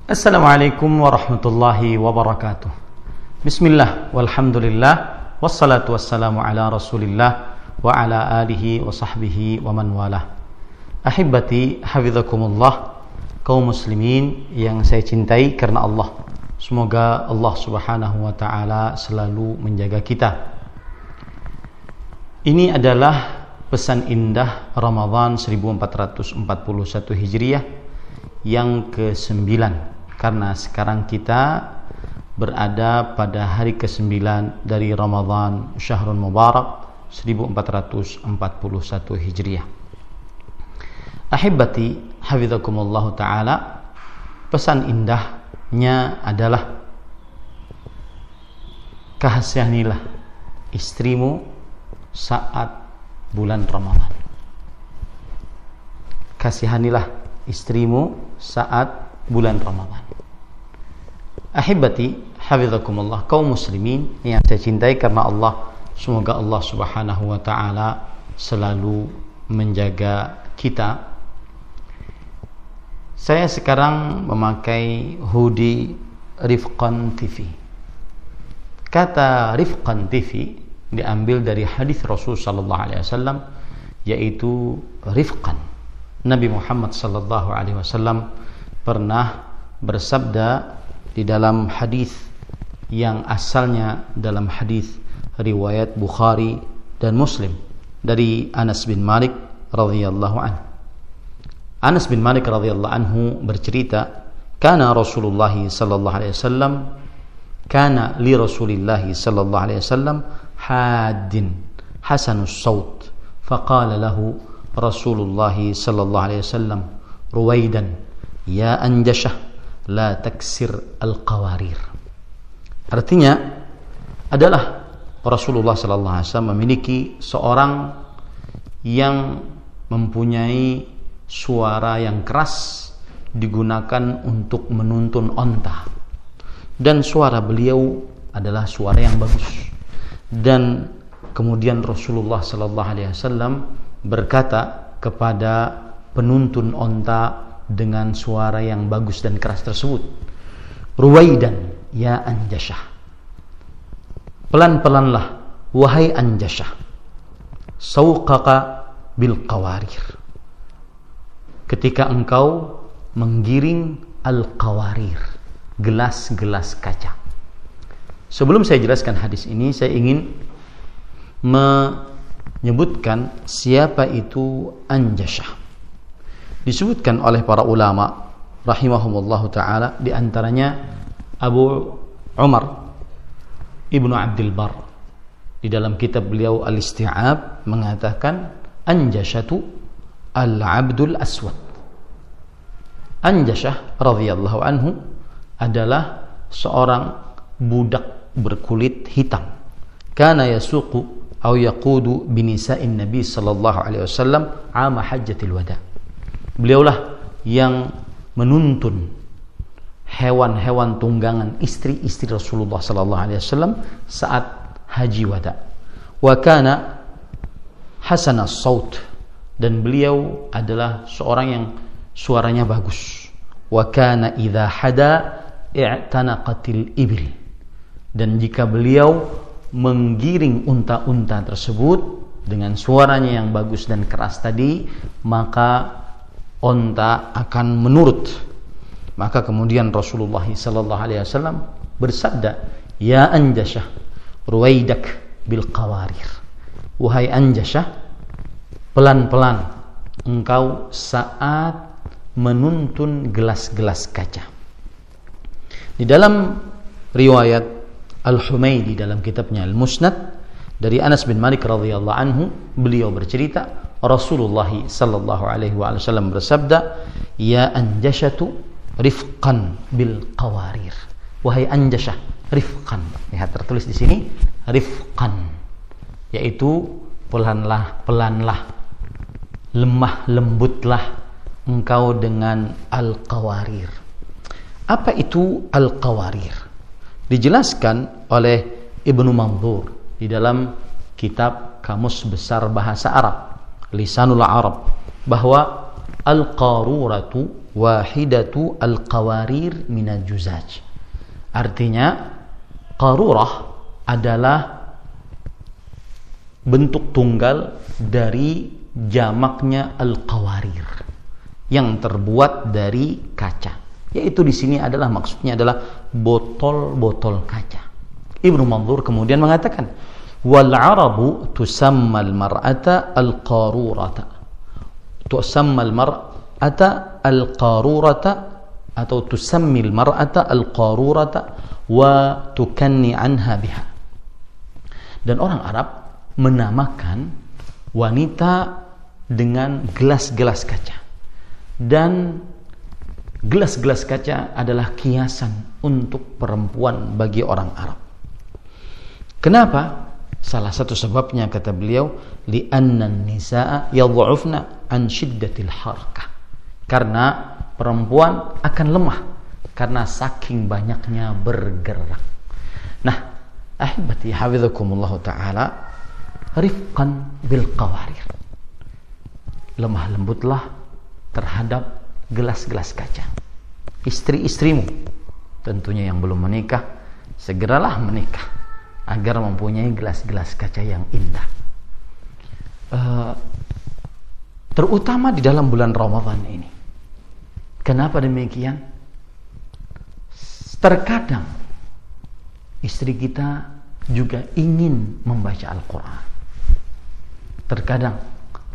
Assalamualaikum warahmatullahi wabarakatuh. Bismillah, walhamdulillah, wassalatu wassalamu ala rasulillah wa ala alihi wa sahbihi wa man walah. Ahibati hafizakumullah, kaum muslimin yang saya cintai karena Allah. Semoga Allah subhanahu wa ta'ala selalu menjaga kita. Ini adalah pesan indah Ramadan 1441 Hijriah yang ke-9, karena sekarang kita berada pada hari ke-9 dari Ramadan Syahrul Mubarak 1441 Hijriah. Ahibati hafizakumullah ta'ala, pesan indahnya adalah kasihanilah istrimu saat bulan Ramadan. Kasihanilah istrimu saat bulan Ramadan. Ahibati hafizakumullah, kaum muslimin yang saya cintai karena Allah, semoga Allah subhanahu wa ta'ala selalu menjaga kita. Saya sekarang memakai hoodie Rifqan TV. Kata Rifqan TV diambil dari hadis Rasul sallallahu alaihi wasallam, yaitu Rifqan. Nabi Muhammad sallallahu alaihi wasallam pernah bersabda di dalam hadis yang asalnya dalam hadis riwayat Bukhari dan Muslim dari Anas bin Malik radhiyallahu anhu. Anas bin Malik radhiyallahu anhu bercerita, kana Rasulullah sallallahu alaihi wasallam, kana li Rasulillah sallallahu alaihi wasallam haddin hasanus saut, faqala lahu Rasulullah sallallahu alaihi wasallam, ruwaidan ya anjashah la taksir al-qawarir. Artinya adalah Rasulullah sallallahu alaihi wasallam memiliki seorang yang mempunyai suara yang keras digunakan untuk menuntun onta, dan suara beliau adalah suara yang bagus. Dan kemudian Rasulullah sallallahu alaihi wasallam berkata kepada penuntun onta dengan suara yang bagus dan keras tersebut, ruwaidan ya anjashah, pelan-pelanlah wahai anjashah, sauqaka bil qawarir, ketika engkau menggiring al-qawarir, gelas-gelas kaca. Sebelum saya jelaskan hadis ini, saya ingin menyebutkan siapa itu anjashah. Disebutkan oleh para ulama rahimahumullahu ta'ala, di antaranya Abu Umar Ibnu Abdul Bar di dalam kitab beliau Al-Isti'ab mengatakan, anjashatu al-abdul aswad. Anjashah radhiyallahu anhu adalah seorang budak berkulit hitam, kana yasuqu atau yaqudu binisa'in Nabi sallallahu alaihi wasallam ama hajjatil wada. Beliaulah yang menuntun hewan-hewan tunggangan istri-istri Rasulullah sallallahu alaihi wasallam saat haji wada. Wa kana hasanas saut, dan beliau adalah seorang yang suaranya bagus. Wa kana idza hada i'tanaqatil ibil, dan jika beliau menggiring unta-unta tersebut dengan suaranya yang bagus dan keras tadi, maka onta akan menurut. Maka kemudian Rasulullah sallallahu alaihi wasallam bersabda, ya anjashah ruwaidak bil qawarir, wahai anjashah, pelan-pelan engkau saat menuntun gelas-gelas kaca. Di dalam riwayat Al-Humaydi dalam kitabnya Al-Musnad dari Anas bin Malik radhiyallahu anhu, beliau bercerita, Rasulullah sallallahu alaihi wasallam bersabda, ya anjashatu rifqan bil qawarir, wahai anjashah, rifqan. Lihat tertulis di sini rifqan, yaitu pelanlah, lemah lembutlah engkau dengan al-qawarir. Apa itu al-qawarir? Dijelaskan oleh Ibnu Manzur di dalam kitab Kamus Besar Bahasa Arab, Lisanul Arab, bahwa Al-qaruratu wahidatu al-qawarir minal juzaj. Artinya qarurah adalah bentuk tunggal dari jamaknya al-qawarir yang terbuat dari kaca. Yaitu di sini adalah maksudnya adalah botol-botol kaca. Ibnu Manzur kemudian mengatakan, wal arabu tusammal mar'ata al-qarurata. Tusammal mar'ata al-qarurata atau tusammil mar'ata al-qarurata wa tukanni anha biha. Dan orang Arab menamakan wanita dengan gelas-gelas kaca. Dan gelas-gelas kaca adalah kiasan untuk perempuan bagi orang Arab. Kenapa? Salah satu sebabnya kata beliau, li'anna an-nisaa yadh'ufna an shiddatil harkah. Karena perempuan akan lemah karena saking banyaknya bergerak. Nah, ahibati hafizakumullah taala, rifqan bil qawarir. Lemah lembutlah terhadap gelas-gelas kaca. Istri-istrimu tentunya yang belum menikah, segeralah menikah agar mempunyai gelas-gelas kaca yang indah. Terutama di dalam bulan Ramadan ini. Kenapa demikian? Terkadang istri kita juga ingin membaca Al-Quran. Terkadang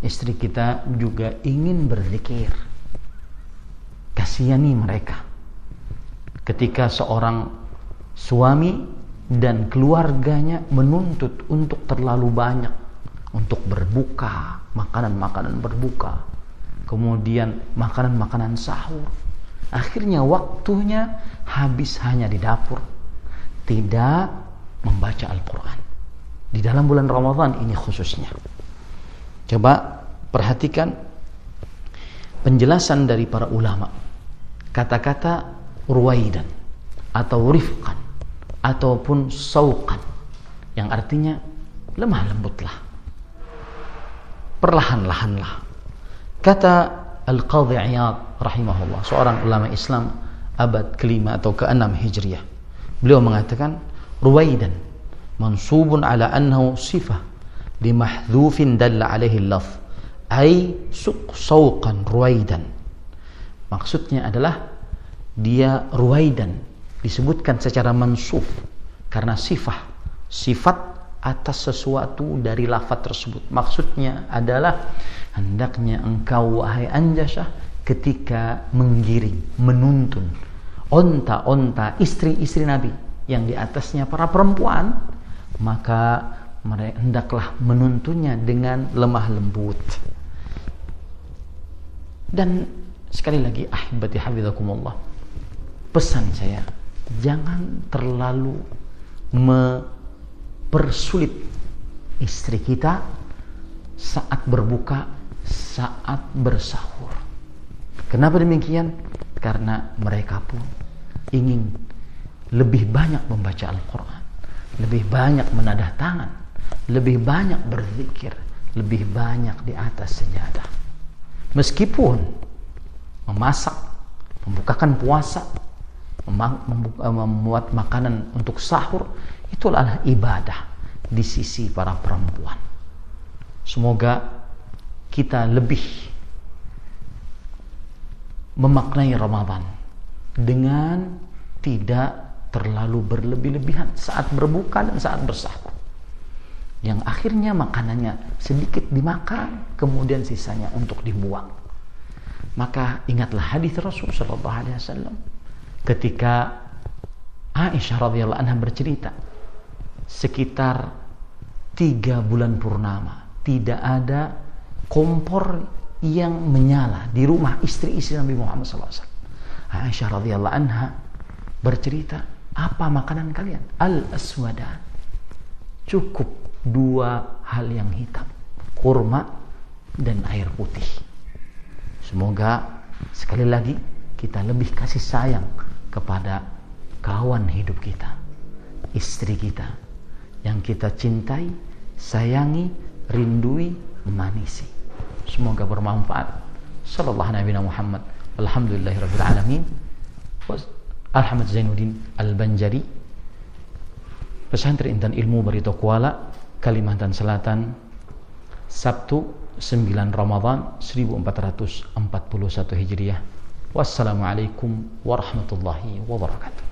istri kita juga ingin berzikir. Kasihani mereka. Ketika seorang suami dan keluarganya menuntut untuk terlalu banyak untuk berbuka, makanan-makanan berbuka, kemudian makanan-makanan sahur, akhirnya waktunya habis hanya di dapur, tidak membaca Al-Quran di dalam bulan Ramadan ini khususnya. Coba perhatikan penjelasan dari para ulama. Kata-kata ruwaidan atau rifqan ataupun sauqan yang artinya lemah lembutlah, perlahan-lahanlah. Kata Al-Qadhi Iyad rahimahullah, seorang ulama Islam abad ke-5 atau ke-6 Hijriah, beliau mengatakan ruwaidan mansubun ala annahu sifah limahdhufin dalla alaihi al-lafz ay sauqan ruwaidan. Maksudnya adalah dia ruwaidan disebutkan secara mansuf karena sifat atas sesuatu dari lafaz tersebut. Maksudnya adalah hendaknya engkau wahai Anjasah ketika menggiring, menuntun onta-onta istri-istri Nabi yang di atasnya para perempuan, maka mereka hendaklah menuntunnya dengan lemah lembut. Dan sekali lagi ahibati hafizakumullah, pesan saya, jangan terlalu mempersulit istri kita saat berbuka, saat bersahur. Kenapa demikian? Karena mereka pun ingin lebih banyak membaca Al-Quran, lebih banyak menadah tangan, lebih banyak berzikir, lebih banyak di atas sejadah. Meskipun memasak, membukakan puasa, membuat makanan untuk sahur, itulah ibadah di sisi para perempuan. Semoga kita lebih memaknai Ramadan dengan tidak terlalu berlebih-lebihan saat berbuka dan saat bersahur, yang akhirnya makanannya sedikit dimakan kemudian sisanya untuk dibuang. Maka ingatlah hadis Rasul sallallahu alaihi wasallam ketika Aisyah radhiyallahu anha bercerita, sekitar 3 bulan purnama tidak ada kompor yang menyala di rumah istri-istri Nabi Muhammad SAW. Aisyah radhiyallahu anha bercerita, apa makanan kalian? Al-aswadan, cukup 2 hal yang hitam, kurma dan air putih. Semoga sekali lagi kita lebih kasih sayang kepada kawan hidup kita, istri kita yang kita cintai, sayangi, rindui, manisi. Semoga bermanfaat. Sallallahu Nabi Muhammad. Alhamdulillahirabbil alamin. Ahmad Zainuddin Al-Banjari, Pesantren Intan Ilmu Barito Kuala, Kalimantan Selatan, Sabtu 9 Ramadan 1441 Hijriah. Wassalamualaikum warahmatullahi wabarakatuh.